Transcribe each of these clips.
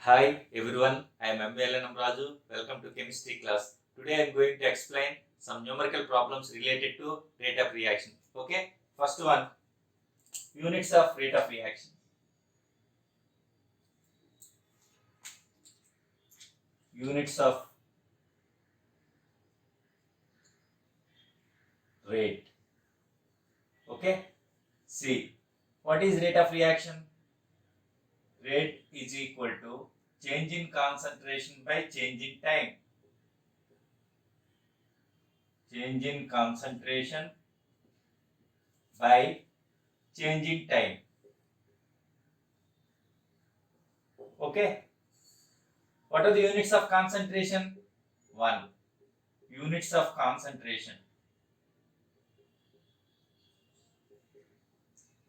Hi everyone, I am MVL Namraju. Welcome to chemistry class. Today I am going to explain some numerical problems related to rate of reaction. Okay, first one, units of rate of reaction. Units of rate. Okay, see, what is rate of reaction? Rate is equal to change in concentration by change in time. Change in concentration by change in time. Okay, what are the units of concentration? 1. Units of concentration.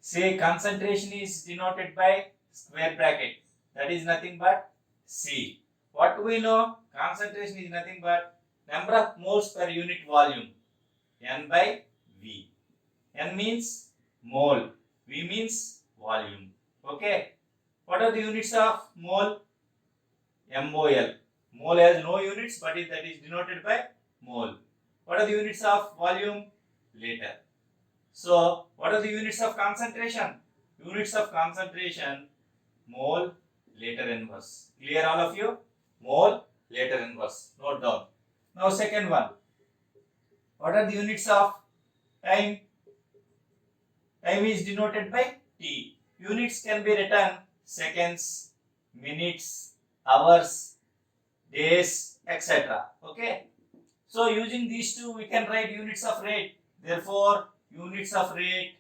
Say concentration is denoted by square bracket. That is nothing but C. What do we know? Concentration is nothing but number of moles per unit volume. N by V. N means mole. V means volume. Okay. What are the units of mole? MOL. Mole has no units, but that is denoted by mole. What are the units of volume? Liter. So, what are the units of concentration? Units of concentration, mole, liter inverse. Clear all of you? Mole, liter inverse. Note down. Now, second one. What are the units of time? Time is denoted by T. Units can be written seconds, minutes, hours, days, etc. Okay. So, using these two, we can write units of rate. Therefore, units of rate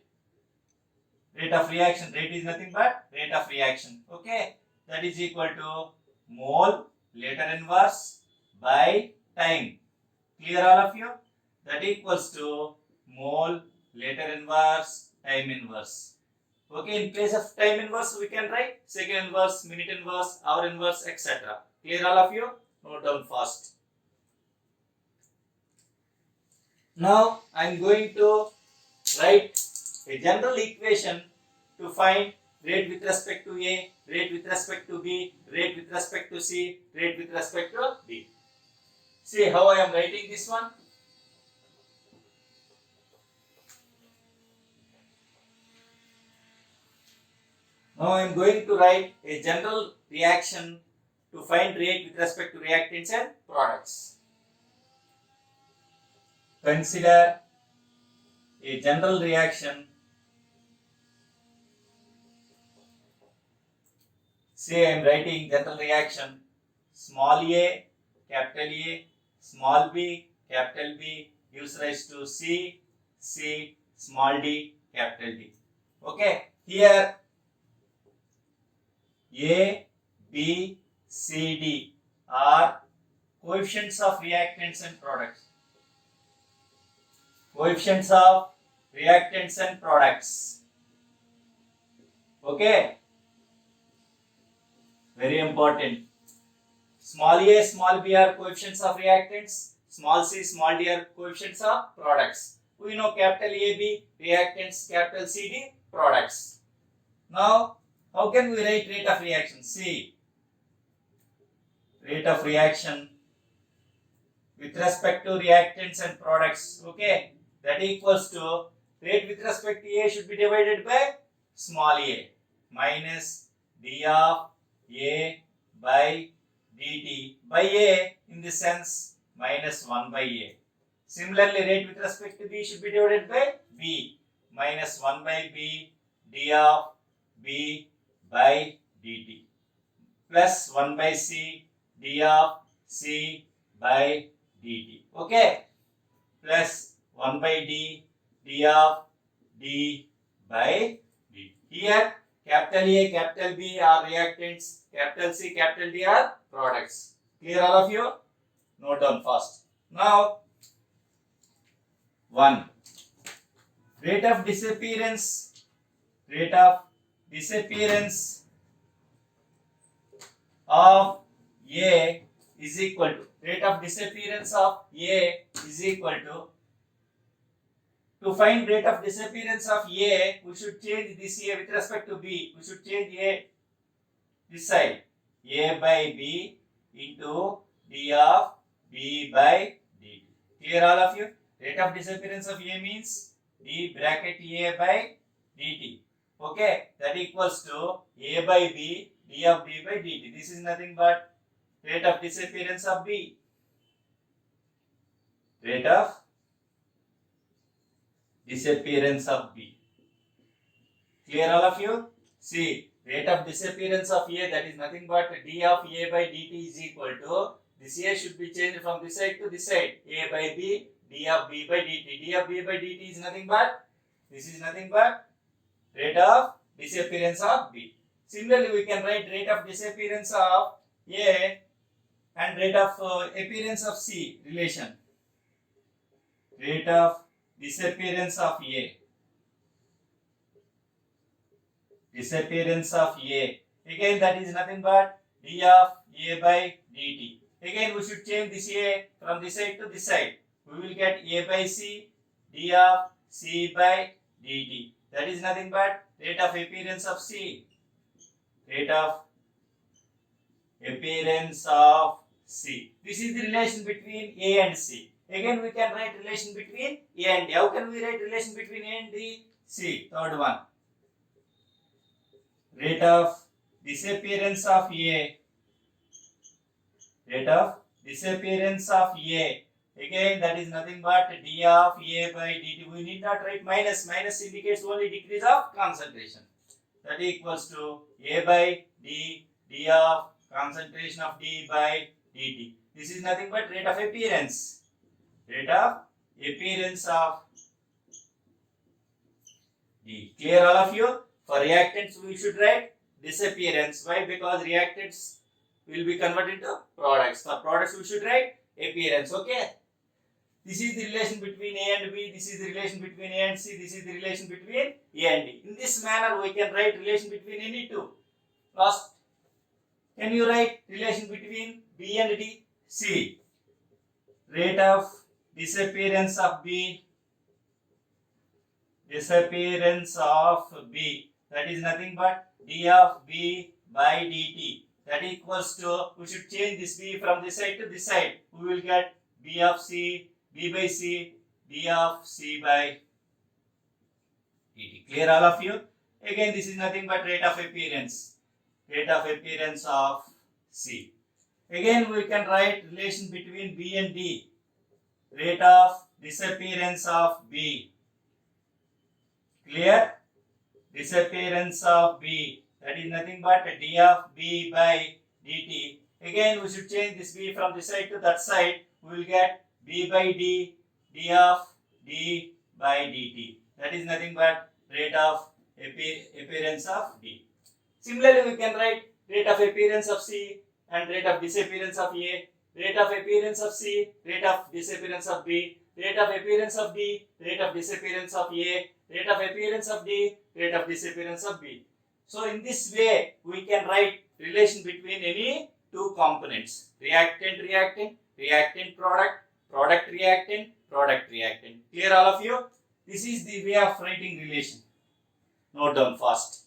of reaction. Rate is nothing but rate of reaction. Okay, that is equal to mole liter inverse by time. Clear all of you? That equals to mole liter inverse time inverse. Okay, in place of time inverse we can write second inverse, minute inverse, hour inverse, etc. Clear all of you? Note down fast. Now I am going to write a general equation to find rate with respect to A, rate with respect to B, rate with respect to C, rate with respect to D. See how I am writing this one. Now I am going to write a general reaction to find rate with respect to reactants and products. Consider a general reaction. Say I am writing general reaction small a, capital A, small b, capital B gives rise to C, C, small d, capital D. Okay, here A, B, C, D are coefficients of reactants and products. Coefficients of reactants and products. Okay, very important. Small a, small b are coefficients of reactants. Small c, small d are coefficients of products. We know capital AB reactants, capital CD products. Now, how can we write rate of reaction? See, rate of reaction with respect to reactants and products. Okay, that equals to rate with respect to A should be divided by small a minus d of A by dt by A in the sense minus 1 by A. Similarly, rate with respect to B should be divided by B minus 1 by B d of B by dt plus 1 by C d of C by dt. Okay, plus 1 by D d of D by dt. Here capital A, capital B are reactants, capital C, capital D are products. Clear all of you? Note down fast. Now, 1. Rate of disappearance of A is equal to rate of disappearance of A is equal to find rate of disappearance of A, we should change this A with respect to B. We should change A this side. A by B into d of B by dt. Clear all of you? Rate of disappearance of A means d bracket A by dt. Okay, that equals to A by B d of B by dt. This is nothing but rate of disappearance of B. Rate of disappearance of B. Clear all of you? See, rate of disappearance of A, that is nothing but d of A by dt is equal to, this A should be changed from this side to this side. A by B, d of B by dt. D of B by dt is nothing but, this is nothing but rate of disappearance of B. Similarly, we can write rate of disappearance of A and rate of appearance of C relation. Rate of disappearance of A. Disappearance of A. Again, that is nothing but d of A by dt. Again, we should change this A from this side to this side. We will get A by C, d of C by dt. That is nothing but rate of appearance of C. Rate of appearance of C. This is the relation between A and C. Again, we can write relation between A and D. How can we write relation between A and D? C. Third one. Rate of disappearance of A. Rate of disappearance of A. Again, that is nothing but d of A by dt. We need not write minus. Minus indicates only decrease of concentration. That equals to A by D, d of concentration of D by dt. This is nothing but rate of appearance. Rate of appearance of D. Clear all of you? For reactants, we should write disappearance. Why? Because reactants will be converted to products. For products, we should write appearance. Okay? This is the relation between A and B. This is the relation between A and C. This is the relation between A and D. In this manner, we can write relation between any two. Last, can you write relation between B and D? C. Rate of disappearance of B. Disappearance of B. That is nothing but d of B by dt. That equals to, we should change this B from this side to this side. We will get B of C, B by C, d of C by dt. Clear all of you? Again, this is nothing but rate of appearance. Rate of appearance of C. Again, we can write relation between B and D. Rate of disappearance of B. Clear? Disappearance of B. That is nothing but d of B by dt. Again, we should change this B from this side to that side. We will get B by D, d of D by dt. That is nothing but rate of appearance of D. Similarly, we can write rate of appearance of C and rate of disappearance of A. Rate of appearance of C, rate of disappearance of B. Rate of appearance of D, rate of disappearance of A. Rate of appearance of D, rate of disappearance of B. So in this way, we can write relation between any two components. Reactant, reactant, reactant product, product reactant, product reactant. Clear all of you? This is the way of writing relation. Note down fast.